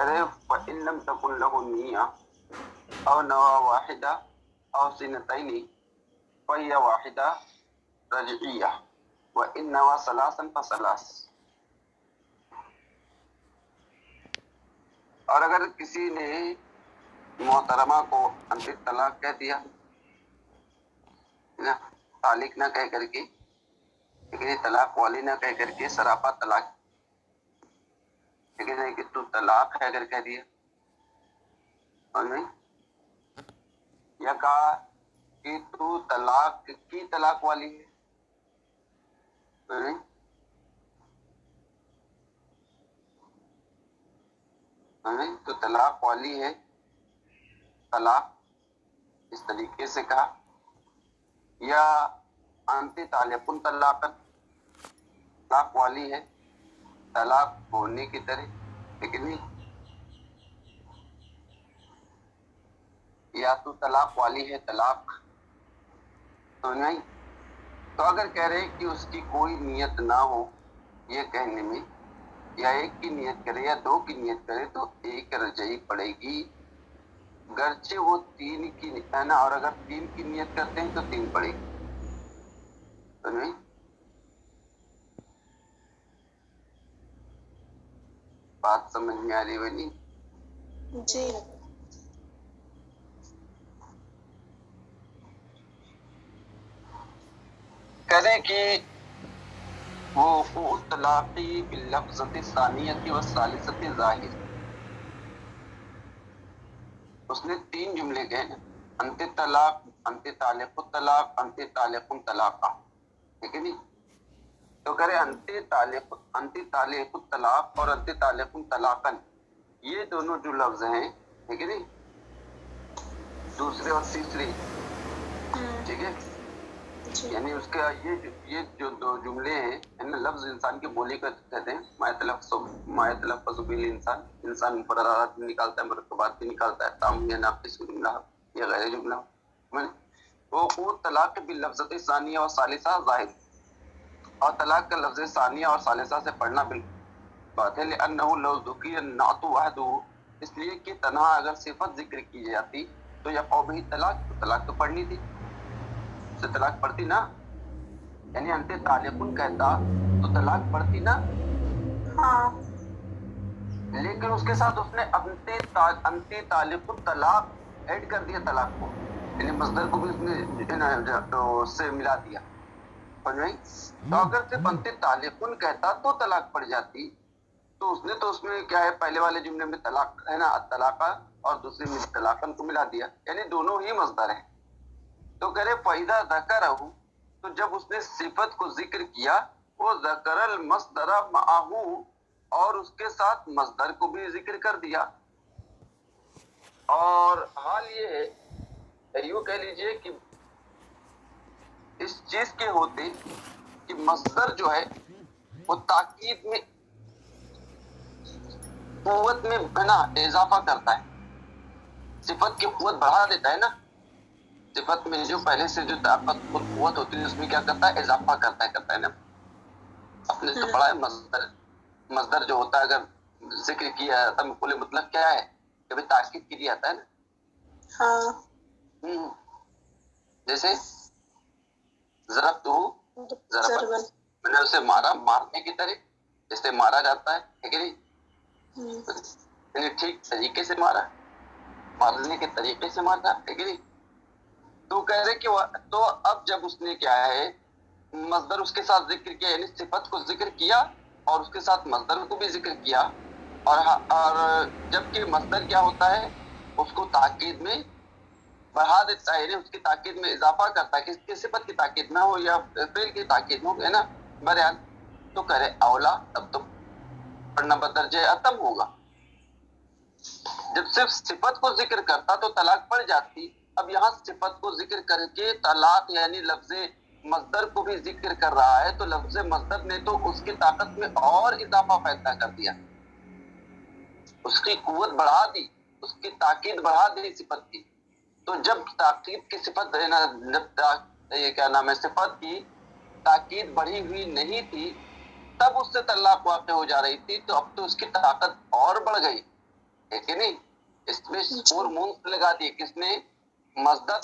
کہہ رہے فَإِن لَمْ تَكُن لَهُ نِيَّةٌ أَوْ نَوَىٰ وَاحِدَةٌ أَوْ سِنَتَيْنِ فَهِيَ وَاحِدَةٌ رَجْعِيَّةٌ وَإِن نَوَىٰ ثَلَاثًا فَثَلَاثٌ. اور اگر کسی نے محترمہ کو انتِ طلاق کہہ دیا، طالق نہ کہہ کر کے، لیکن یہ طلاق والی نہ کہہ کر کے سراپا طلاق، لیکن ہے کہ تو طلاق ہے اگر کہہ دیا، اور نہیں یا کہا کہ تو طلاق کی طلاق والی ہے، اور نہیں تو طلاق والی ہے، طلاق اس طریقے سے کہا، یا انتی طالقن طلاقن، طلاق والی ہے طلاق ہونے کی طرح، لیکن نہیں یا تو طلاق والی ہے طلاق تو نہیں. تو اگر کہہ رہے کہ اس کی کوئی نیت نہ ہو یہ کہنے میں، یا ایک کی نیت کرے یا دو کی نیت کرے تو ایک رجعی پڑے گی، گرچہ وہ تین کی ہے نا، اور اگر تین کی نیت کرتے ہیں تو تین پڑے گی، تو نہیں بات سمجھ میں آ رہی بنی؟ جی. کہنے کہ وہ طلاقی باللفظۃ الثانیۃ والثالثۃ ظاہر، اس نے تین جملے کہے نا، انت طلاق، انت طالق الطلاق، انت طالق طلاقہ، ٹھیک ہے نہیں؟ تو کرے انت طالق الطلاق اور انت طالق طلاقن، یہ دونوں جو لفظ ہیں، ٹھیک ہے نہیں، دوسرے اور تیسرے، ٹھیک ہے، یعنی اس کا یہ جو دو جملے ہیں لفظ انسان کی بولی کا کہتے ہیں، ما یتلفظ به الانسان، انسان مفردات بھی نکالتا ہے، مرکبات بھی نکالتا ہے، تام یا ناقص جملہ یا غیر جملہ، وہ طلاق باللفظۃ الثانیہ و ثالثہ ظاہر، اور طلاق کا لفظ ثانیہ اور ثالثہ سے پڑھنا بات ہے، لأنہ لو ذکر النعت وحدہ، اس لیے کہ تنہا اگر صفت ذکر کی جاتی تو یقع بہ طلاق، تو طلاق تو پڑھنی تھی، سے طلاق پڑتی نا، یعنی انت طالقن کہتا تو طلاق پڑتی نا، ہاں. لیکن اس کے ساتھ اس نے انت طالق طلاق ایڈ کر دیا طلاق کو، یعنی مصدر کو بھی اس نے اس سے ملا دیا، سمجھ میں؟ تو اگر صرف انت طالقن کہتا تو طلاق پڑ جاتی، تو اس میں کیا ہے، پہلے والے جملے میں طلاق ہے نا، الطلاقہ، اور دوسرے میں طلاقن کو ملا دیا، یعنی دونوں ہی مصدر ہیں. تو کہہ رہے فَإِذَا ذَكَرَهُ، تو جب اس نے صفت کو ذکر کیا، وہ ذکر المصدر معه، اور اس کے ساتھ مصدر کو بھی ذکر کر دیا. اور حال یہ ہے، یوں کہہ لیجئے کہ اس چیز کے ہوتے کہ مصدر جو ہے وہ تاکید میں قوت میں ہے نا اضافہ کرتا ہے، صفت کی قوت بڑھا دیتا ہے نا، صفت میں جو پہلے سے جو طاقت قوت ہوتی ہے اس میں کیا کرتا ہے، اضافہ کرتا ہے نا. اپنے سے پڑھا ہے مصدر جو ہوتا ہے اگر ذکر کیا جاتا ہے، مفعول مطلق کیا ہے، کہ بھائی تاکید کے لیے آتا ہے نا. ہاں. جیسے ضربتہ ضربا، میں نے اسے مارا مارنے کی طرح، جیسے مارا جاتا ہے، ٹھیک ہے نہیں، یعنی ٹھیک طریقے سے مارا، مارنے کے طریقے سے مارا، ٹھیک ہے نہیں. تو کہہ رہے کہ تو اب جب اس نے کیا ہے مصدر اس کے ساتھ ذکر کیا، یعنی صفت کو ذکر کیا اور اس کے ساتھ مصدر کو بھی ذکر کیا، اور جبکہ مصدر کیا ہوتا ہے، اس کو تاکید میں بڑھا دیتا ہے، یعنی اس کی تاکید میں اضافہ کرتا ہے، کہ اس کی صفت کی تاکید نہ ہو یا فعل کی تاکید نہ ہو، ہے نا، بہرحال. تو کہہ رہے اولا، تب تو پڑھنا بدرجہ اتم ہوگا. جب صرف صفت کو ذکر کرتا تو طلاق پڑ جاتی، اب یہاں صفت کو ذکر کر کے طلاق یعنی لفظ مصدر کو بھی ذکر کر رہا ہے، تو لفظ مصدر نے تو اس کی طاقت میں اور اضافہ پیدا کر دیا، اس کی قوت بڑھا دی، اس کی تاکید بڑھا دی صفت کی. تو جب تاکید کی صفت ہے نا، جب یہ کیا نام ہے، صفت کی تاکید بڑھی ہوئی نہیں تھی، تب اس سے طلاق واقع ہو جا رہی تھی، تو اب تو اس کی طاقت اور بڑھ گئی، ہے کہ نہیں, اس میں اور منہ لگا دیے کس نے, مصدر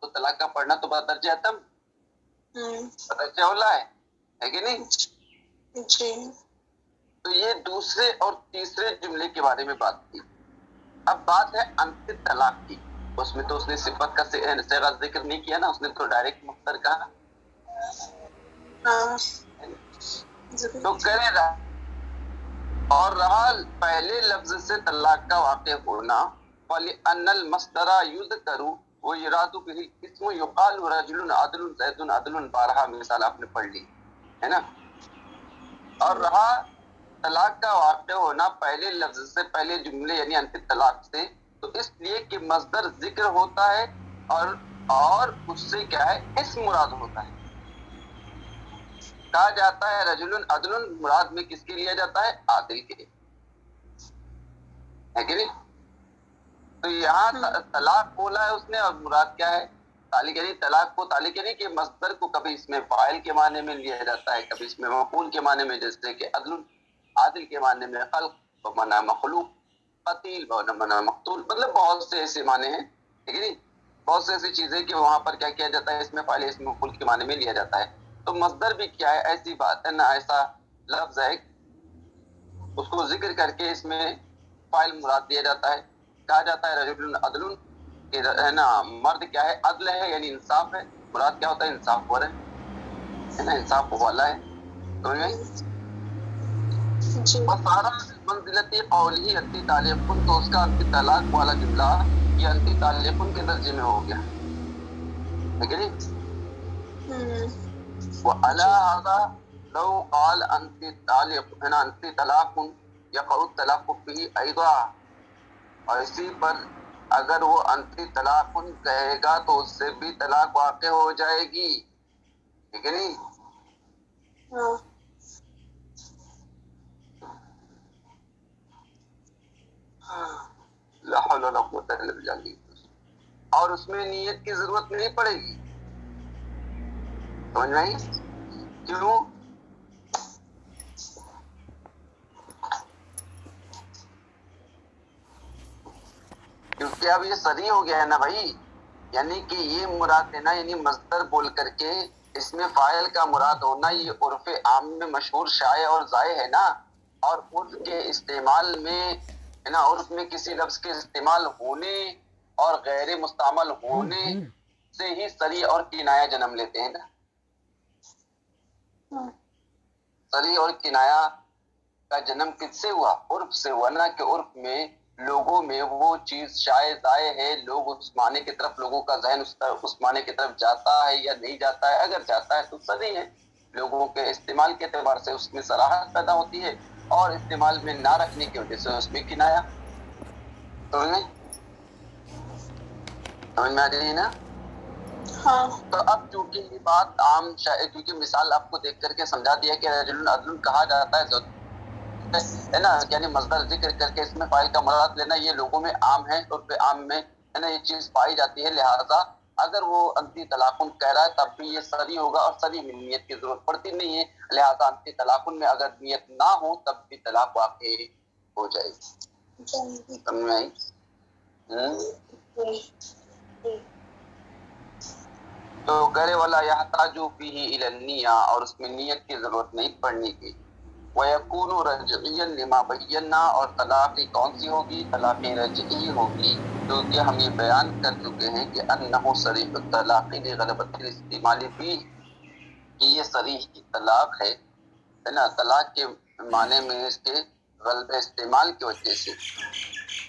تو طلاق کا پڑھنا تو بدرجہ اتم بدرجہ اولا ہے کہ نہیں. جی. تو یہ دوسرے اور تیسرے جملے کے بارے میں بات کی. اب بات ہے انت طلاق کی. اس میں تو اس نے صفت کا صیغہ ذکر نہیں کیا نا, اس نے تو ڈائریکٹ مصدر کہا. تو کرے رہا اور رہا پہلے لفظ سے طلاق کا واقع ہونا, فَلِأَنَّ الْمَصْدَرَ يُذْكَرُ وَيُرَادُ بِهِ الْاسْمُ يُقَالُ رَجُلٌ عَدْلٌ زَيْدٌ عَدْلٌ. بارہا مثال آپ نے پڑھ لی ہے نا. اور رہا طلاق کا واقع ہونا پہلے لفظ سے, پہلے جملے یعنی انت طلاق سے, تو اس لیے کہ مصدر ذکر ہوتا ہے اور اس سے کیا ہے, اسم مراد ہوتا ہے. کہا جاتا ہے رجل عدل, مراد میں کس کے لیا جاتا ہے, عادل کے, ہے کہ نہیں. تو یہاں طلاق بولا ہے اس نے, اور مراد کیا ہے, تعلیق. یعنی طلاق کو تعلیق یعنی کہ مصدر کو کبھی اس میں فاعل کے معنی میں لیا جاتا ہے, کبھی اس میں مفعول کے معنی میں, جیسے کہ عدل عادل کے معنی میں خلق بمعنی مخلوق, قتیل بمعنی مقتول, مطلب بہت سے ایسے معنی ہیں, ٹھیک ہے نہیں. بہت سے ایسی چیزیں کہ وہاں پر کیا کیا جاتا ہے, اس میں فاعل اس میں مفعول کے معنی میں لیا جاتا ہے. تو مصدر بھی کیا ہے, ایسی بات ہے نا, ایسا لفظ ہے اس کو ذکر کر کے اس میں فاعل مراد دیا جاتا ہے. کہا جاتا ہے رجل عدل, کہ ہے نا مرد کیا ہے, عدل ہے یعنی انصاف ہے. مراد کیا ہوتا ہے, انصاف ور ہے نا, انصاف والا ہے. تو سارا منزلتی قولی انتی طالق, تو اس کا انتی طلاق والا جملہ یہ انتی طالق کے درجے میں ہو گیا, ہے کہ نہیں. وعلى هذا لو قال انت طالق, ہے نا, انت طلاق يقع الطلاق به ايضا, اور اسی پر اگر وہ انت طلاق کہے گا تو اس سے بھی طلاق واقع ہو جائے گی, ٹھیک ہے نہیں. لا حول ولا قوة الا بالله. اور اس میں نیت کی ضرورت نہیں پڑے گی, سمجھ میں آئی. کیوں, کیونکہ اب یہ صریح ہو گیا ہے نا بھائی. یعنی کہ یہ مراد دینا, یعنی مصدر بول کر کے اس میں فاعل کا مراد ہونا, یہ عرف عام میں مشہور شائع اور ضائع ہے نا. اور عرف کے استعمال میں ہے نا, عرف میں کسی لفظ کے استعمال ہونے اور غیر مستعمل ہونے سے ہی صریح اور کنایہ جنم لیتے ہیں نا. صریح اور کنایہ کا جنم کس سے ہوا, عرف سے ہوا نا. کہ عرف میں لوگوں میں وہ چیز شائع ضائع ہے, لوگ اس معنی کی طرف, لوگوں کا ذہن اس معنی کی طرف جاتا ہے یا نہیں جاتا ہے. اگر جاتا ہے تو صحیح ہے, لوگوں کے استعمال کے اعتبار سے اس میں صراحت پیدا ہوتی ہے, اور استعمال میں نہ رکھنے کی وجہ سے اس میں کنایا. سمجھ میں آ رہی ہے نا. ہاں. تو اب چونکہ یہ بات عام کیونکہ مثال آپ کو دیکھ کر کے سمجھا دیا کہ رجل عدل کہا جاتا ہے نا, یعنی مصدر ذکر کر کے اس میں فاعل کا مراد لینا یہ لوگوں میں عام ہے, اور پہ عام میں ہے نا یہ چیز پائی جاتی ہے. لہذا اگر وہ انتی طلاق کہہ رہا ہے تب بھی یہ صریح ہوگا, اور صریح میں نیت کی ضرورت پڑتی نہیں ہے. لہذا انتی طلاق میں اگر نیت نہ ہو تب بھی طلاق واقع ہو جائے گی. سمجھ میں آئی. تو کرے والا یحتاج فیہ الی النیہ, اور اس میں نیت کی ضرورت نہیں پڑنے کی. وَيَكُونُ رَجْعِيًّا لِمَا بَيَّنَّا, اور طلاق کون سی ہوگی, طلاق رجعی ہوگی, کیونکہ ہم یہ بیان کر چکے ہیں کہ انہ صریح الطلاق لغلبۃ الاستعمال فیہ, کہ یہ صریح کی طلاق ہے نا, طلاق کے معنی میں اس کے غلبہ استعمال کی وجہ سے.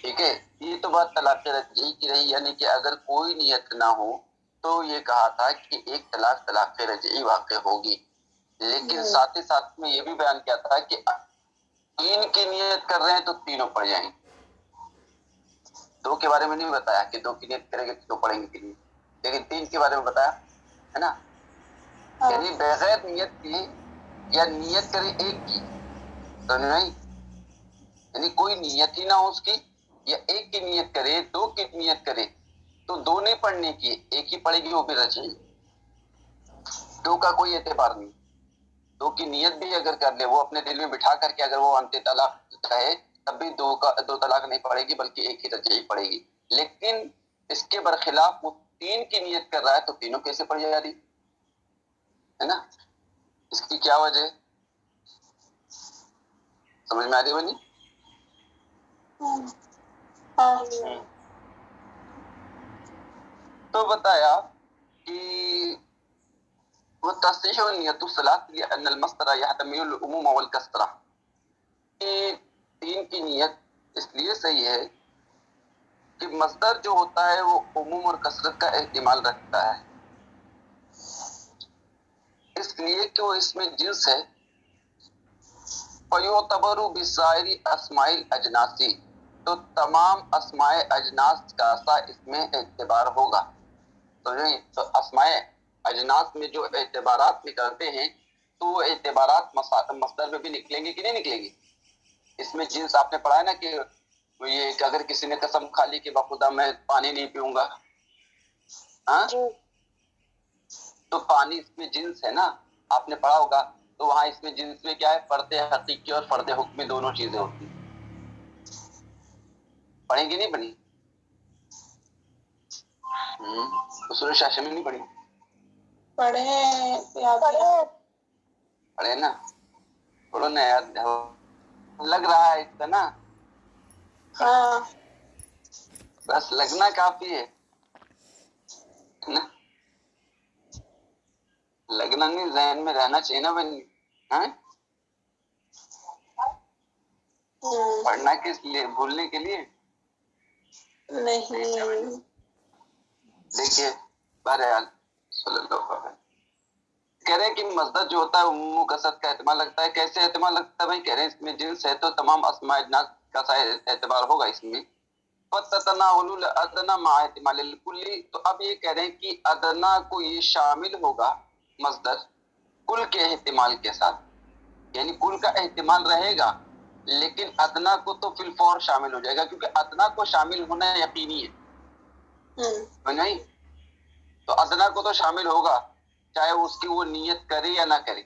ٹھیک ہے, یہ تو بات طلاق رجعی کی رہی, یعنی کہ اگر کوئی نیت نہ ہو تو یہ کہا تھا کہ ایک طلاق رجعی واقع ہوگی. لیکن ساتھ ہی ساتھ میں یہ بھی بیان کیا تھا کہ تین کی نیت کر رہے ہیں تو تینوں پڑ جائیں گے. دو کے بارے میں نہیں بتایا کہ دو کی نیت کریں گے تو پڑھیں گے تین, لیکن تین کے بارے میں بتایا ہے نا. یعنی بغیر نیت کی یا نیت کرے ایک کی تو نہیں, یعنی کوئی نیت ہی نہ ہو اس کی, یا ایک کی نیت کرے, دو کی نیت کرے تو دو نہیں پڑھنے کی, ایک ہی پڑے گی, وہ بھی رجعی. دو کا کوئی اعتبار نہیں. دو کی نیت بھی اگر کر لے, وہ اپنے دل میں بٹھا کر کے اگر وہ انت طلاق کہے تب بھی دو طلاق نہیں پڑے گی بلکہ ایک ہی رجعی پڑے گی. لیکن اس کے برخلاف وہ 3 کی نیت کر رہا ہے تو تینوں کیسے پڑ جائے گی, ہے نا؟ اس کی کیا وجہ ہے؟ سمجھ میں آ رہی بنی؟ تو بتایا کہ وہ تصحیح نیت الصلاۃ لأن المصدر يحتمل العموم والکثرہ. 3 کی نیت اس لیے صحیح ہے کہ مصدر جو ہوتا ہے وہ عموم اور کثرت کا احتمال رکھتا ہے, اس لیے کہ وہ اس میں جنس ہے. فَيُعْتَبَرُ بِسَائِرِ اسماء الاجناس, تو تمام اسماء اجناس کا سا اس میں اعتبار ہوگا. تو اسماء اجناس میں جو اعتبارات نکلتے ہیں تو وہ اعتبارات مصدر میں بھی نکلیں گے کہ نہیں نکلیں گے؟ اس میں جنس آپ نے پڑھا ہے نا کہ یہ کہ اگر کسی نے قسم کھا لی کہ بخدا میں پانی نہیں پیوں گا, ہاں تو پانی اس میں جنس ہے نا, آپ نے پڑھا ہوگا. تو وہاں اس میں جنس میں کیا ہے؟ فرد حقیقی اور فرد حکمی دونوں چیزیں ہوتی ہیں. پڑھیں گی نہیں بنی؟ اصول شاشن میں نہیں پڑھی؟ پڑھے پڑھے نا, پڑھو نا یاد لگ رہا ہے اس نا. ہاں بس لگنا کافی ہے نا, لگنا نہیں ذہن میں رہنا چاہیے نا بنی. ہاں پڑھنا کس لیے؟ بھولنے کے لیے نہیں. دیکھیے بہرحال صلی اللہ علیہ کہہ رہے ہیں کہ مصدر جو ہوتا ہے عموم کثرت کا احتمال لگتا ہے. کیسے احتمال لگتا ہے بھائی؟ کہہ رہے ہیں اس میں جنس ہے تو تمام اسماء اجناس کا سا اعتبار ہوگا اس میں. فَتَتَنَاوَلُ الْأَدْنَىٰ مَعَ احتمال الْكُلِّ, تو اب یہ کہہ رہے ہیں کہ ادنا کو یہ شامل ہوگا مصدر کل کے احتمال کے ساتھ, یعنی کل کا احتمال رہے گا لیکن ادنا کو تو فی الفور شامل ہو جائے گا, کیونکہ ادنا کو شامل ہونا یقینی ہے. نہیں تو ادنا کو تو شامل ہوگا چاہے اس کی وہ نیت کرے یا نہ کرے,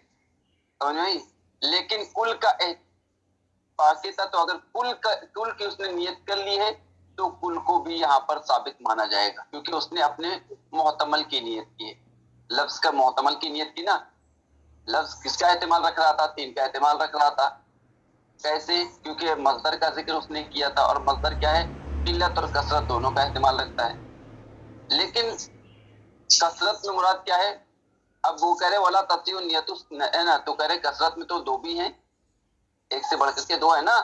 سمجھ نہیں. لیکن کل کا باقی تھا, تو اگر کل کی اس نے نیت کر لی ہے تو کل کو بھی یہاں پر ثابت مانا جائے گا, کیونکہ اس نے اپنے محتمل کی نیت کی ہے. لفظ کا محتمل کی نیت کی نا. لفظ کس کا احتمال رکھ رہا تھا؟ 3 کا احتمال رکھ رہا تھا. کیسے؟ کیونکہ مصدر کا ذکر اس نے کیا تھا, اور مصدر کیا ہے؟ قلت اور کثرت دونوں کا احتمال رکھتا ہے. لیکن کثرت میں مراد کیا ہے؟ اب وہ کہہ رہے ولا تصیح نیت ہے نا, تو کہہ رہے کثرت میں تو 2 بھی ہیں, ایک سے بڑھ کر کے 2 ہے نا,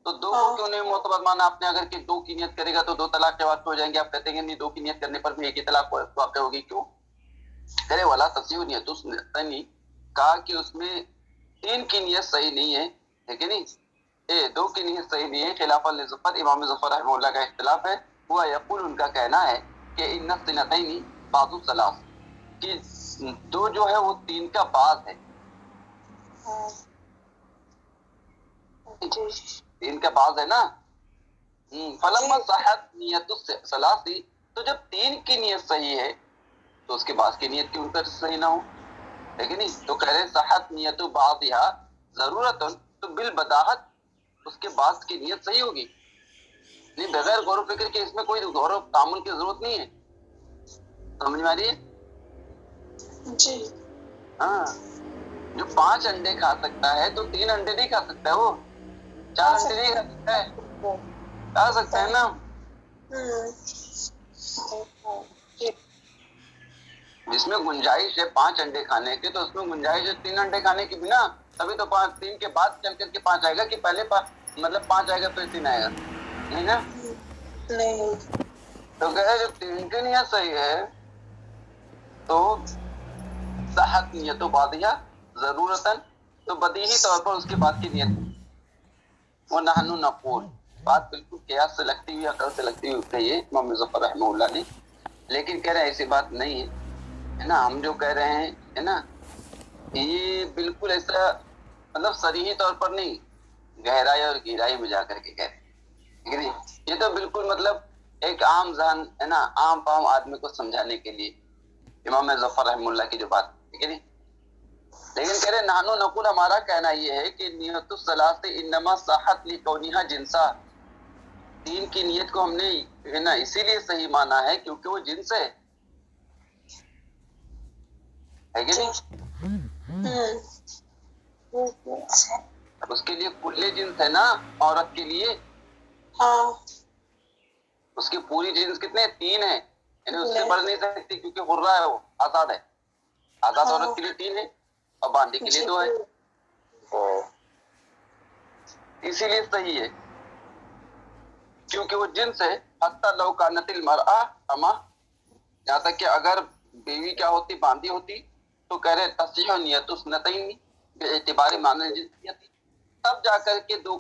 تو 2 کو کیوں نہیں معتبر مانا آپ نے؟ اگر کہ 2 کی نیت کرے گا تو 2 طلاق کے واقع ہو جائیں گے. آپ کہتے ہیں نہیں 2 کی نیت کرنے پر بھی ایک ہی طلاق واقع ہوگی. کیوں؟ کہہ رہے ولا تصیح نیت نہیں کہا کہ اس میں 3 کی نیت صحیح نہیں ہے, ہے کہ نہیں؟ 2 کی نیت صحیح نہیں ہے. خلاف لظفر, امام ظفر رحمہ اللہ کا اختلاف ہے. وہ یقول, ان کا کہنا ہے کہ ان الثنتین بعض الثلاث, کہ 2 جو ہے وہ 3 کا بعض ہے. 3 کا بعض ہے نا. فلما صحت نیت الثلاث, تو جب 3 کی نیت صحیح ہے تو اس کے بعد کی نیت کیوں کر صحیح نہ ہو, ہے کہ نہیں؟ تو کہہ رہے صحت نیت بعضها ضرورت, تو بالبداہت اس کے بعد کی نیت صحیح ہوگی. نہیں بغیر غور و فکر کے اس میں کوئی غور و تعامل کی ضرورت نہیں ہے. سمجھ میں آ رہی ہے؟ جی. ہاں, جو 5 انڈے کھا سکتا ہے تو 3 انڈے نہیں کھا سکتا ہے, وہ 4 انڈے نہیں کھا سکتا ہے. کھا سکتا ہے نا. جس میں گنجائش ہے 5 انڈے کھانے کی, تو اس میں گنجائش ہے 3 انڈے کھانے کی بھی نا. تبھی تو 3 کے بعد چل کر کے 5 آئے گا, کہ پہلے مطلب 5 آئے گا پھر 3 آئے گا, نہیں نا. نہیں. تو کہے جب 3 کی نیت صحیح ہے تو صحت نیت و بادیہ ضرورتاً, تو بدیہی طور پر اس کے بعد کی نیت. وہ نحن نقول, بات بالکل قیاس سے لگتی ہوئی, عقل سے لگتی ہوئی کہی ہے امام مظفر رحمہ اللہ نے. لیکن کہہ رہے ہیں ایسی بات نہیں ہے نا. ہم جو کہہ رہے ہیں ہے نا, یہ بالکل ایسا مطلب صریحی طور پر نہیں, گہرائی اور گہرائی میں جا کر کے کہہ رہے ہیں. یہ تو بالکل مطلب ایک عام ذہن ہے نا, عام فہم آدمی کو سمجھانے کے لیے امام ظفر رحمہ اللہ کی جو بات ہے کہ نہیں. لیکن کہہ رہے نانو نقول ہمارا کہنا یہ ہے کہ نیت الصلاۃ انما صحت لکونھا جنسا، تین کی نیت کو ہم نے ہے نا اسی لیے صحیح مانا ہے کیونکہ وہ جنس ہے کہ نہیں؟ اس کے لیے کلے جنس ہے نا عورت کے لیے، ہاں اس کی پوری جنس کتنے؟ تین ہے، یعنی اس سے بڑھ نہیں سکتی کیونکہ حرہ ہے، وہ آزاد ہے، آزاد عورت کے لیے تین ہے اور باندھی کے لیے دو ہے، اسی لیے صحیح ہے کیونکہ وہ جنس ہے۔ حتی لو کانت المرأة اما، یہاں تک کہ اگر بیوی کیا ہوتی؟ باندھی ہوتی، تو کہہ رہے تصحیح نیت السنتین باعتبار معنی جنسیت، تب جا کر کے دو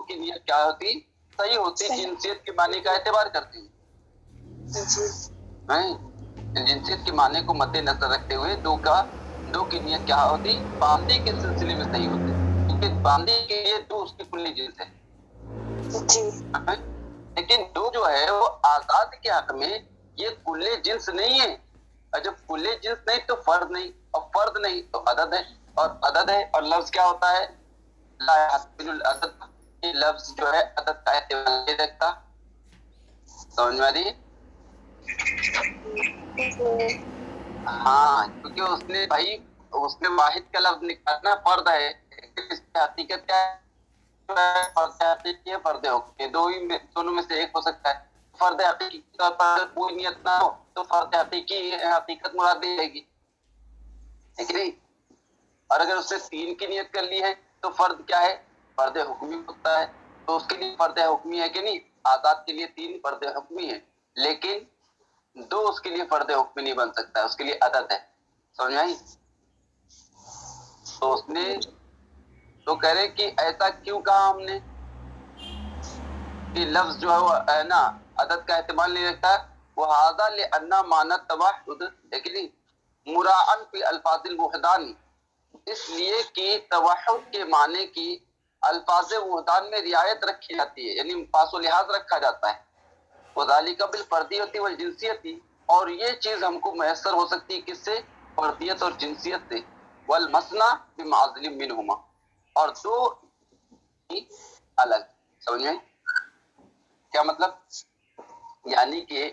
کی نیت کیا ہوتی؟ صحیح ہوتی، جنسیت کے معنی کا اعتبار کرتی ہے، جنسیت کے معنی کو مد نظر رکھتے ہوئے دو کی نیت کیا ہوتی؟ باندھی کے سلسلے میں صحیح ہوتی، کیونکہ باندھی کے لیے دو اس کی کلی جنس ہے، لیکن دو جو ہے وہ آزاد کے حق میں یہ کلے جنس نہیں ہے، اور جب کلے جنس نہیں تو فرد نہیں، اور فرد نہیں تو عدد ہے، اور عدد ہے اور لفظ کیا ہوتا ہے؟ لا يحتمل العدد، یہ لفظ جو ہے عدد کا احتمال نہیں رکھتا، سمجھ میں آ رہی ہے؟ ہاں کیونکہ اس نے بھائی اس نے واحد کا لفظ نکالنا، فرد ہے، اس کی حقیقت کیا ہے؟ فرد حقیقی ہے، فرد حقیقی، دونوں میں سے ایک ہو سکتا ہے۔ فرد حقیقی کے طور پر کوئی نیت نہ ہو تو فرد حقیقی حقیقت مراد دی جائے گی، ہے کہ نہیں؟ اور اگر اس نے تین کی نیت کر لی ہے تو فرد کیا ہے؟ فرد حکمی ہوتا ہے، تو اس کے لیے فرد حکمی ہے کہ نہیں؟ آزاد کے لیے تین فرد حکمی ہے، لیکن دو اس کے لیے فرد حکمی نہیں بن سکتا، اس کے لیے عدد ہے، سمجھ آئی؟ تو اس نے تو کہہ رہے کہ ایسا کیوں کہا ہم نے کہ لفظ جو ہے وہ ہے نا عدد کا احتمال نہیں رکھتا، وہ ہذا لأن معنی توحد، لیکن مراعن فی الفاظ الوحدان، اس لیے کہ توحد کے معنی کی الفاظ وحدان میں رعایت رکھی جاتی ہے، یعنی پاس و لحاظ رکھا جاتا ہے، وذالک بالفردیت والجنسیت، اور یہ چیز ہم کو میسر ہو سکتی ہے کس سے؟ فردیت اور جنسیت سے، والمثنى بمعزل منہما، اور دو الگ، سمجھ میں کیا مطلب؟ یعنی کہ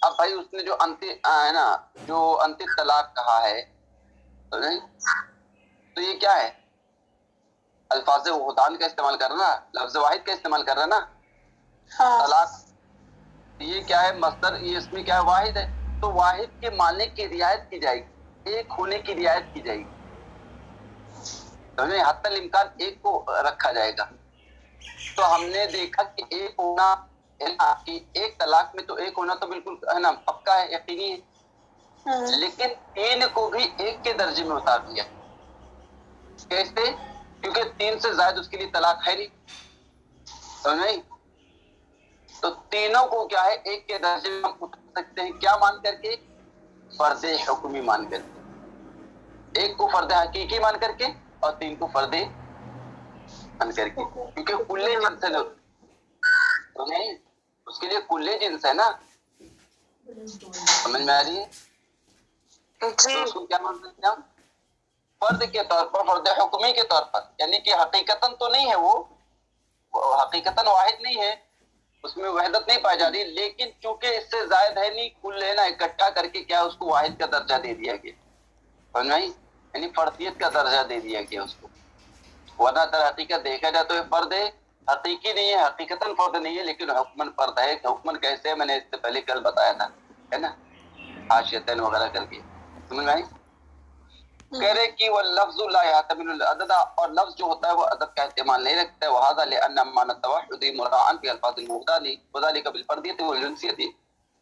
اب بھائی اس نے جو ہے نا جو انت طلاق کہا ہے تو یہ کیا ہے؟ الفاظ وحدان کا استعمال کر رہا نا، لفظ واحد کا استعمال کر رہا نا، طلاق یہ کیا ہے؟ مصدر، یہ اس میں کیا ہے؟ واحد ہے، تو واحد کے معنی کی رعایت کی جائے گی، ایک ہونے کی رعایت کی جائے گی، حتی الامکان ایک کو رکھا جائے گا۔ تو ہم نے دیکھا کہ ایک ہونا کہ ایک طلاق میں تو ایک ہونا تو بالکل ہے نا پکا ہے، یقینی ہے، لیکن تین کو بھی ایک کے درجے میں اتار دیا، کیسے؟ کیونکہ تین سے زائد اس کے لیے طلاق ہے نہیں، سمجھ نہیں؟ تو تینوں کو کیا ہے؟ ایک کے درجے میں ہم اتار سکتے ہیں، کیا مان کر کے؟ فرد حکمی مان کر کے، ایک کو فرد حقیقی مان کر کے اور تین کو فرد مان کر کے، کیونکہ کلے جنس ہے، تو نہیں اس کے لیے کلے جنس ہے نا، سمجھ میں آ رہی ہے؟ تو اس کو کیا مان سکتے ہیں ہم؟ فرد کے طور پر، فرد حکمی کے طور پر، یعنی کہ حقیقتاً تو نہیں ہے، وہ حقیقتاً واحد نہیں ہے، اس میں وحدت نہیں پائی جا رہی، لیکن چونکہ اس سے زائد ہے نہیں، کل ہے نا اکٹھا کر کے کیا اس کو واحد کا درجہ دے دیا گیا، سمجھ میں آئی؟ یعنی فردیت کا درجہ دے دیا گیا اس کو، ورنہ در حقیقت دیکھا جائے تو یہ فرد ہے، حقیقی نہیں ہے، حقیقتاً فرد نہیں ہے، لیکن حکمن فرد ہے۔ حکمن کیسے ہے؟ میں نے اس سے پہلے کل بتایا تھا، ہے نا، حاشیتین وغیرہ کر کے، سمجھ میں آئی؟ کہہ رہے کہ وہ لفظ لا يحتمل العدد، اور لفظ جو ہوتا ہے وہ عدد کا احتمال نہیں رکھتا ہے، وهذا لان معنى التوحد مراعا في الفاظ الموحدان وذلك بالفردیت والجنسیت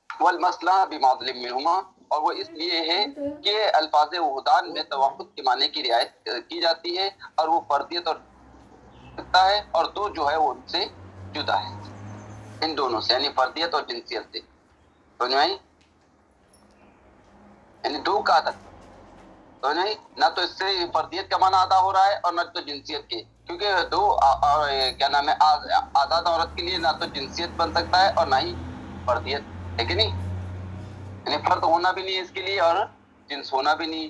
والمثنى بمعزل منهما، اور وہ اس لیے ہے کہ الفاظ وحدان میں توحد کے معنی کی رعایت کی جاتی ہے، اور وہ فردیت اور ہے، اور دو جو ہے وہ ان سے جدا ہے، ان دونوں سے، یعنی فردیت اور جنسیت سے، سمجھ میں آئی؟ یعنی دو کا عدد، تو نہیں نہ تو اس سے فردیت کا معنی ادا ہو رہا ہے اور نہ تو جنسیت کے، کیونکہ دو کیا نام ہے آزاد عورت کے لیے نہ تو جنسیت بن سکتا ہے اور نہ ہی فردیت، ہے کہ نہیں؟ یعنی فرد ہونا بھی نہیں اس کے لیے اور جنس ہونا بھی نہیں،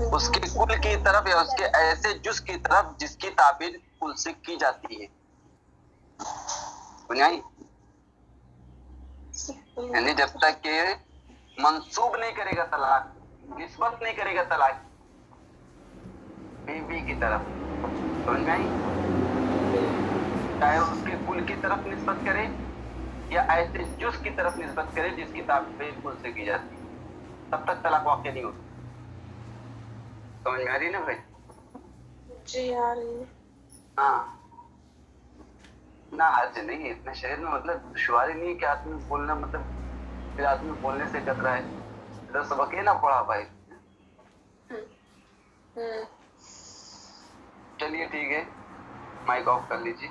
اس کے کل کی طرف یا اس کے ایسے جز کی طرف جس کی تعبیر کل سے کی جاتی ہے. سمجھائی؟ یعنی جب تک کہ منسوب نہیں کرے گا طلاق، نسبت نہیں کرے گا طلاق بیوی کی طرف، سمجھ میں آئی؟ چاہے اس کے کل کی طرف نسبت کرے یا ایسے جز کی طرف نسبت کرے جس کی تعبیر کل سے کی جاتی ہے، تب تک طلاق واقع نہیں ہوتی. سمجھ میں آ رہی نا بھائی؟ جی آ رہی ہے. ہاں نہ حرج نہیں ہے اتنے شہر میں، مطلب دشواری نہیں ہے کہ آدمی بولنا، مطلب پھر آدمی بولنے سے کترا ہے. ادھر سبق ہی نہ پڑھا بھائی. چلیے ٹھیک ہے، مائک آف کر لیجیے.